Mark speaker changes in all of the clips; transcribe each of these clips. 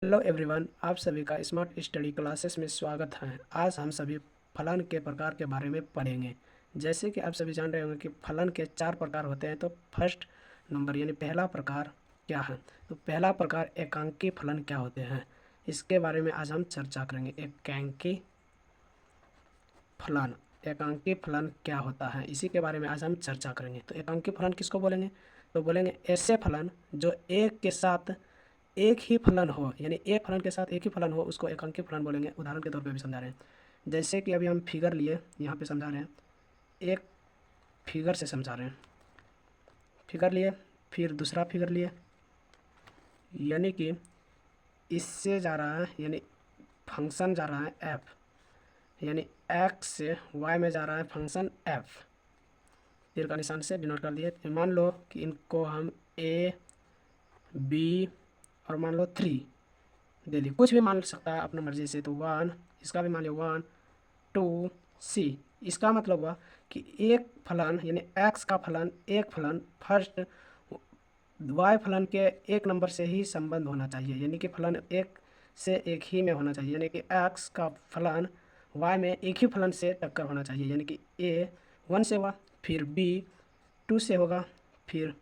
Speaker 1: Hello everyone, आप सभी का स्मार्ट स्टडी क्लासेस में स्वागत है। आज हम सभी फलन के प्रकार के बारे में पढ़ेंगे। जैसे कि आप सभी जान रहे होंगे कि फलन के 4 प्रकार होते हैं। तो फर्स्ट नंबर यानी पहला प्रकार क्या है? तो पहला प्रकार एकांकी फलन क्या होते हैं, इसके बारे में आज हम चर्चा करेंगे। एकांकी फलन क्या होता है, इसी के बारे में आज हम चर्चा करेंगे। तो एकांकी फलन किसको बोलेंगे? तो बोलेंगे ऐसे फलन जो एक के साथ एक ही फलन हो, यानी एक फलन के साथ एक ही फलन हो, उसको एकांकी फलन बोलेंगे। उदाहरण के तौर पे भी समझा रहे हैं। जैसे कि अभी हम फिगर लिए, यहाँ पे समझा रहे हैं, एक फिगर से समझा रहे हैं। फिगर लिए, फिर दूसरा फिगर लिए, यानी कि इससे जा रहा है, यानी फंक्शन जा रहा है एफ, यानी एक्स से वाई में जा रहा है फंक्शन एफ। तीर का निशान से डिनोट कर दिए। तो मान लो कि इनको हम ए, बी और मान लो 3 दे दी। कुछ भी मान सकता है अपना मर्जी से। तो 1, इसका भी मान लिया 1, 2, सी। इसका मतलब हुआ कि एक फलन यानी एक्स का फलन, एक फलन फर्स्ट वाई फलन के एक नंबर से ही संबंध होना चाहिए, यानी कि फलन एक से एक ही में होना चाहिए, यानी कि एक्स का फलन वाई में एक ही फलन से टक्कर होना चाहिए, यानी कि ए 1 से हुआ, फिर बी 2 से होगा, फिर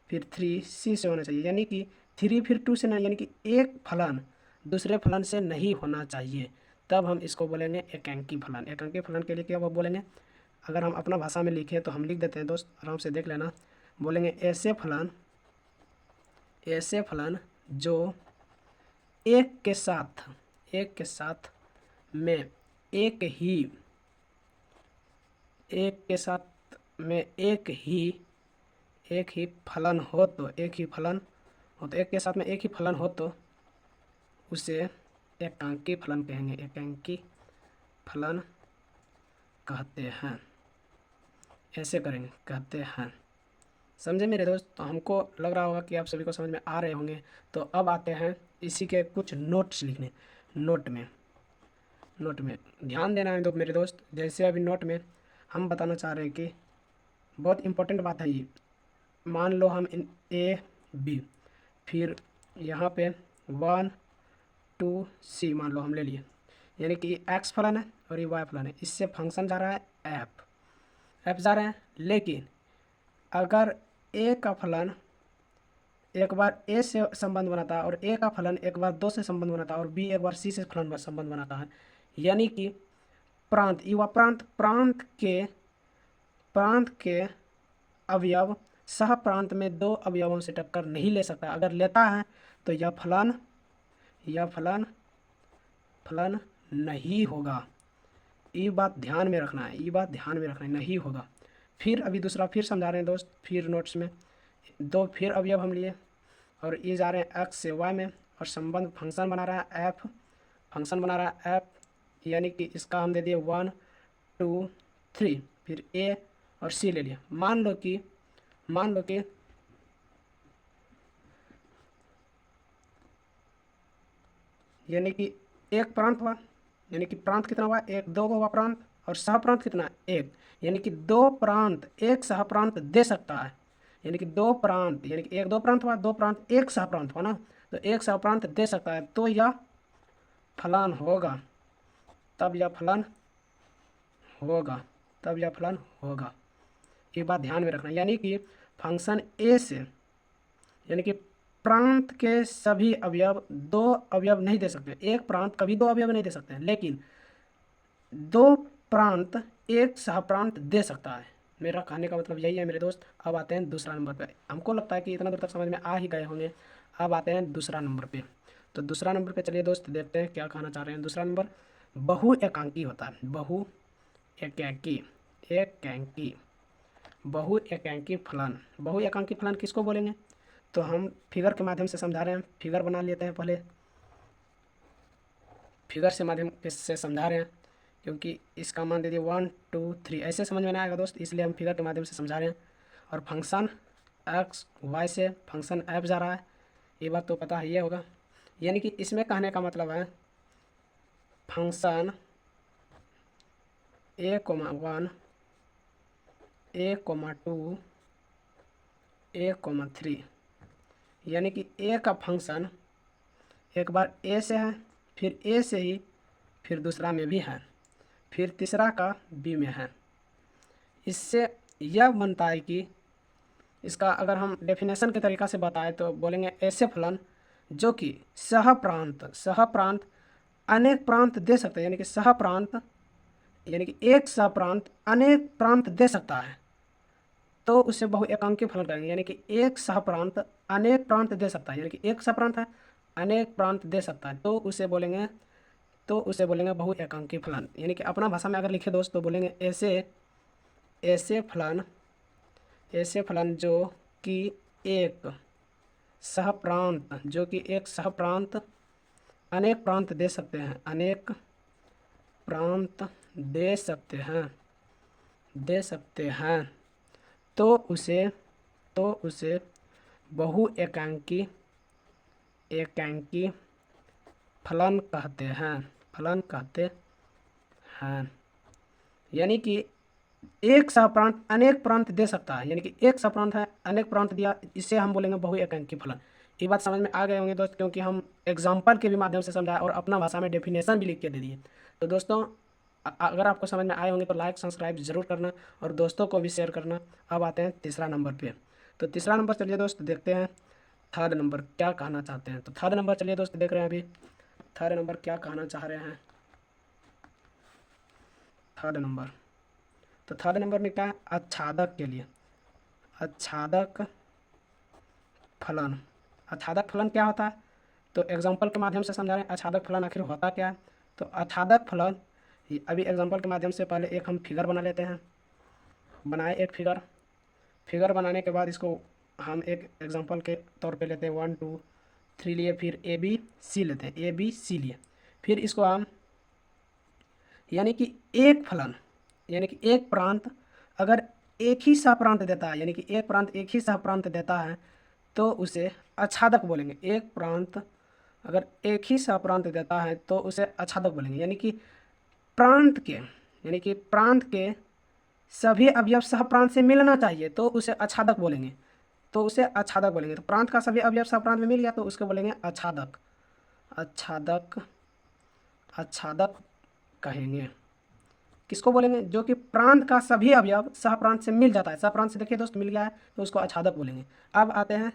Speaker 1: 3 सी से होना चाहिए, यानी कि 3 फिर 2 से नहीं, यानी कि एक फलन दूसरे फलन से नहीं होना चाहिए। तब हम इसको बोलेंगे एकांकी फलन। एकांकी फलन के लिए क्या वो बोलेंगे? अगर हम अपना भाषा में लिखें तो हम लिख देते हैं दोस्त, आराम से देख लेना। बोलेंगे ऐसे फलन जो एक के साथ में एक ही एक के साथ में एक ही फलन हो, तो एक के साथ में एक ही फलन हो तो उसे एकांकी फलन कहेंगे। एकांकी फलन कहते हैं, ऐसे करेंगे, कहते हैं। समझे मेरे दोस्त? तो हमको लग रहा होगा कि आप सभी को समझ में आ रहे होंगे। तो अब आते हैं इसी के कुछ नोट्स लिखने। नोट में ध्यान देना है तो मेरे दोस्त, जैसे अभी नोट में हम बताना चाह रहे हैं कि बहुत इंपॉर्टेंट बात है ये। मान लो हम इन ए बी, फिर यहाँ पे 1, 2 सी मान लो हम ले लिए, यानी कि एक्स फलन है और ये वाई फलन है। इससे फंक्शन जा रहा है एफ जा रहे हैं। लेकिन अगर ए का फलन एक बार ए से संबंध बनाता है और ए का फलन एक बार 2 से संबंध बनाता है और बी एक बार सी से फलन संबंध बनाता है, यानी कि प्रांत के अवयव सह प्रांत में 2 अवयवों से टक्कर नहीं ले सकता। अगर लेता है तो यह फलन नहीं होगा। ये बात ध्यान में रखना है, नहीं होगा। फिर अभी दूसरा फिर समझा रहे हैं दोस्त, फिर नोट्स में 2 फिर अवयव हम लिए और ये जा रहे हैं एक्स से वाई में और संबंध फंक्शन बना रहा है एफ, यानी कि इसका हम दे दिए 1, 2, 3, फिर ए और सी ले लिया। मान लो कि यानी कि एक प्रांत हुआ, यानी कि प्रांत कितना हुआ? 1, 2 हुआ प्रांत, और सह प्रांत कितना? 1, यानी कि 2 प्रांत एक सह प्रांत दे सकता है, यानी कि 2 प्रांत, यानी कि 1 2 प्रांत हुआ, 2 प्रांत एक सह प्रांत हुआ ना, तो एक सह प्रांत दे सकता है, तो यह फलन होगा। तब यह फलन होगा। ये बात ध्यान में रखना, यानी कि फंक्शन ए से, यानी कि प्रांत के सभी अवयव 2 अवयव नहीं दे सकते। एक प्रांत कभी 2 अवयव नहीं दे सकते हैं, लेकिन 2 प्रांत एक सहप्रांत दे सकता है। मेरा कहने का मतलब यही है मेरे दोस्त। अब आते हैं दूसरा नंबर पे। हमको लगता है कि इतना दूर तक समझ में आ ही गए होंगे। अब आते हैं दूसरा नंबर पे। तो दूसरा नंबर पे चलिए दोस्त, देखते हैं क्या कहना चाह रहे हैं। दूसरा नंबर बहु एकांकी होता है। बहु एकांकी फलन किसको बोलेंगे? तो हम फिगर के माध्यम से समझा रहे हैं। फिगर बना लेते हैं पहले, फिगर से माध्यम से समझा रहे हैं, क्योंकि इसका मान दे दिए 1, 2, 3, ऐसे समझ में नहीं आएगा दोस्त, इसलिए हम फिगर के माध्यम से समझा रहे हैं। और फंक्शन एक्स वाई से फंक्शन एफ जा रहा है, ये बात तो पता ही होगा। यानी कि इसमें कहने का मतलब है फंक्शन A,1, A,2, A,3, यानी कि ए का फंक्शन एक बार ए से है, फिर ए से ही, फिर दूसरा में भी है, फिर तीसरा का बी में है। इससे यह बनता है कि इसका अगर हम डेफिनेशन के तरीक़ा से बताएं तो बोलेंगे ऐसे फलन जो कि सहप्रांत अनेक प्रांत दे सकते हैं, यानी कि सहप्रांत यानी कि एक सहप्रांत अनेक प्रांत दे सकता है, तो उसे बहुएकांकी फलन कहेंगे। यानी कि एक सहप्रांत अनेक प्रांत दे सकता है, यानी कि एक सहप्रांत है अनेक प्रांत दे सकता है, तो उसे बोलेंगे बहुएकांकी फलन। यानी कि अपना भाषा में अगर लिखे दोस्त तो बोलेंगे ऐसे फलन जो कि एक सहप्रांत अनेक प्रांत दे सकते हैं, तो उसे बहुएकांकी फलन कहते हैं। यानी कि एक सहप्रांत अनेक प्रांत दे सकता है, यानी कि एक सहप्रांत है अनेक प्रांत दिया, इसे हम बोलेंगे बहुएकांकी फलन। ये बात समझ में आ गए होंगे दोस्त, क्योंकि हम एग्जाम्पल के भी माध्यम से समझाए और अपना भाषा में डेफिनेशन भी लिख के दे दिए। तो दोस्तों अगर आपको समझ में आए होंगे तो लाइक सब्सक्राइब जरूर करना और दोस्तों को भी शेयर करना। अब आते हैं तीसरा नंबर पे। तो तीसरा नंबर चलिए दोस्त देखते हैं थर्ड नंबर क्या कहना चाहते हैं। तो थर्ड नंबर चलिए दोस्त देख रहे हैं अभी थर्ड नंबर क्या कहना चाह रहे हैं। थर्ड नंबर में क्या है, आच्छादक के लिए आच्छादक फलन क्या होता है, तो एग्जाम्पल के माध्यम से समझा रहे हैं आच्छादक फलन आखिर होता क्या है। तो आच्छादक फलन अभी एग्जाम्पल के माध्यम से पहले एक हम फिगर बना लेते हैं। बनाए एक फिगर बनाने के बाद इसको हम एक एग्जाम्पल के तौर पे लेते हैं 1 2 3 लिए, फिर ABC लेते हैं, ABC लिए, फिर इसको हम यानी कि एक प्रांत अगर एक ही सहप्रांत देता है, यानी कि एक प्रांत एक ही सहप्रांत देता है तो उसे आच्छादक बोलेंगे। एक प्रांत अगर एक ही सहप्रांत देता है तो उसे आच्छादक बोलेंगे। यानी कि प्रांत के सभी अवयव सहप्रांत से मिलना चाहिए तो उसे आच्छादक बोलेंगे। तो प्रांत का सभी अवयव सहप्रांत में मिल गया तो उसको बोलेंगे आच्छादक कहेंगे। किसको बोलेंगे, जो कि प्रांत का सभी अवयव सहप्रांत से मिल जाता है। सहप्रांत से देखिए दोस्त मिल गया है तो उसको आच्छादक बोलेंगे। अब आते हैं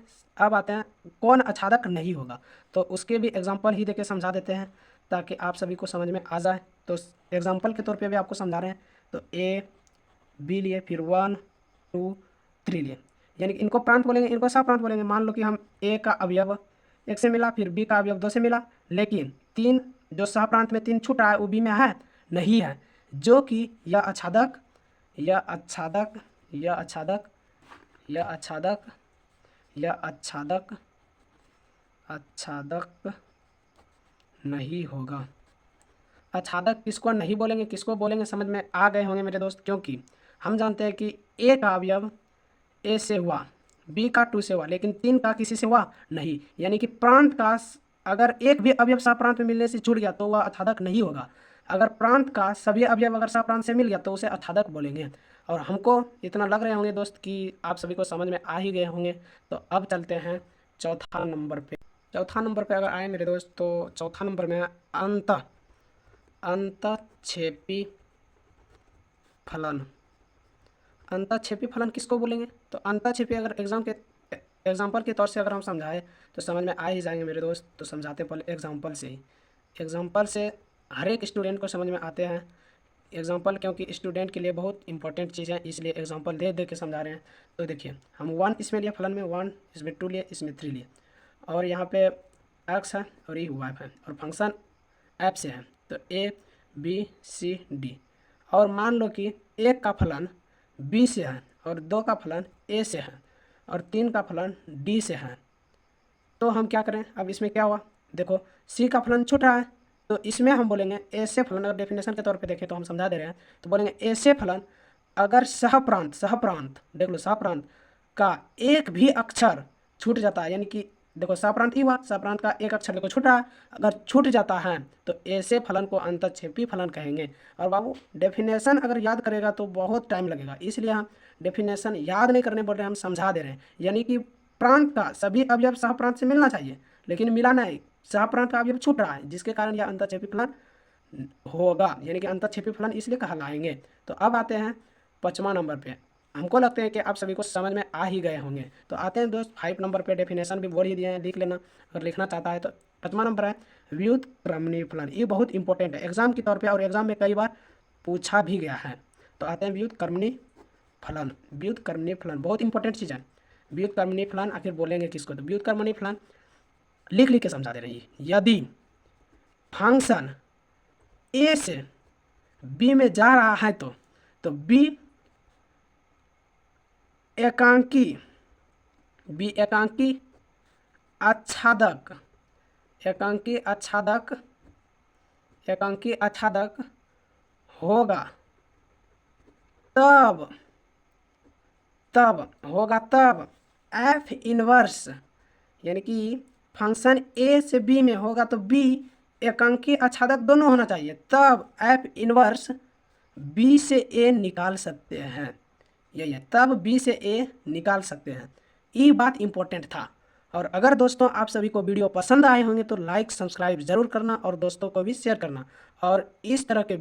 Speaker 1: कौन आच्छादक नहीं होगा, तो उसके भी एग्जाम्पल ही देके समझा देते हैं ताकि आप सभी को समझ में आ जाए। तो एग्जाम्पल के तौर पे भी आपको समझा रहे हैं। तो AB लिए, फिर 1 2 3 लिए, यानी कि इनको प्रांत बोलेंगे, इनको सहप्रांत बोलेंगे। मान लो कि हम A का अवयव 1 से मिला, फिर B का अवयव 2 से मिला, लेकिन 3 जो सहप्रांत में 3 छूटा है वो B में है नहीं है, जो कि यह आच्छादक नहीं होगा। आच्छादक किसको नहीं बोलेंगे, किसको बोलेंगे, समझ में आ गए होंगे मेरे दोस्त। क्योंकि हम जानते हैं कि A का अवयव A से हुआ, B का 2 से हुआ, लेकिन 3 का किसी से हुआ नहीं। यानी कि प्रांत का अगर एक भी अवयव सहप्रांत में मिलने से छूट गया तो वह आच्छादक नहीं होगा। अगर प्रांत का सभी अवयव अगर सहप्रांत से मिल गया तो उसे आच्छादक बोलेंगे। और हमको इतना लग रहे होंगे दोस्त कि आप सभी को समझ में आ ही गए होंगे। तो अब चलते हैं चौथा नंबर पे। अगर आए मेरे दोस्त तो चौथा नंबर में अंतःक्षेपी फलन किसको बोलेंगे। तो अंतःक्षेपी अगर एग्जाम्पल के तौर से अगर हम समझाएं तो समझ में आ ही जाएंगे मेरे दोस्त। तो समझाते पहले एग्जाम्पल से हर एक स्टूडेंट को समझ में आते हैं एग्जाम्पल, क्योंकि स्टूडेंट के लिए बहुत इंपॉर्टेंट चीज़ है, इसलिए एग्जाम्पल दे के समझा रहे हैं। तो देखिए हम 1 इसमें लिया फलन में, 1 इसमें 2 लिए, इसमें 3 लिए, और यहाँ पे x है और ये y है और फंक्शन f से है। तो ABCD, और मान लो कि 1 का फलन B से है और 2 का फलन A से है और 3 का फलन D से है। तो हम क्या करें, अब इसमें क्या हुआ, देखो C का फलन छूटा है तो इसमें हम बोलेंगे ऐसे फलन, अगर डेफिनेशन के तौर पे देखें तो हम समझा दे रहे हैं, तो बोलेंगे ऐसे फलन अगर सहप्रांत देख लो, सहप्रांत का एक भी अक्षर छूट जाता है, यानी कि देखो सहप्रांत ही हुआ, सहप्रांत का एक अक्षर देखो छूटा है, अगर छूट जाता है तो ऐसे फलन को अंतःक्षेपी फलन कहेंगे। और बाबू डेफिनेशन अगर याद करेगा तो बहुत टाइम लगेगा, इसलिए हम डेफिनेशन याद नहीं करने बोल रहे हैं, हम समझा दे रहे हैं। यानी कि प्रांत का सभी अवयव सहप्रांत से मिलना चाहिए, लेकिन मिला नहीं, सह प्रांत का अवयव छूट रहा है, जिसके कारण यह अंतःक्षेपी फलन होगा, यानी कि अंतःक्षेपी फलन इसलिए कहलाएंगे। तो अब आते हैं 5वां नंबर पे। हमको लगता है कि आप सभी को समझ में आ ही गए होंगे। तो आते हैं दोस्त 5 नंबर पे, डेफिनेशन भी बोल ही दिए हैं, लिख लेना अगर लिखना चाहता है तो। 5वां नंबर है व्युत्क्रमणीय फलन। ये बहुत इंपॉर्टेंट है एग्जाम के तौर पे, और एग्जाम में कई बार पूछा भी गया है। तो आते हैं व्युत्क्रमणीय फलन। व्युत्क्रमणीय फलन बहुत इंपॉर्टेंट चीज़ है। व्युत्क्रमणीय फलन आखिर बोलेंगे किसको? तो व्युत्क्रमणीय फलन लिख लिख के समझा दे रही है। यदि फंक्शन ए से बी में जा रहा है तो बी एकांकी आच्छादक होगा, तब एफ इनवर्स, यानी कि फंक्शन ए से बी में होगा तो बी एकांकी आच्छादक दोनों होना चाहिए, तब एफ इनवर्स बी से ए निकाल सकते हैं। यही है, तब बी से ए निकाल सकते हैं। ये बात इंपॉर्टेंट था। और अगर दोस्तों आप सभी को वीडियो पसंद आए होंगे तो लाइक सब्सक्राइब जरूर करना और दोस्तों को भी शेयर करना। और इस तरह के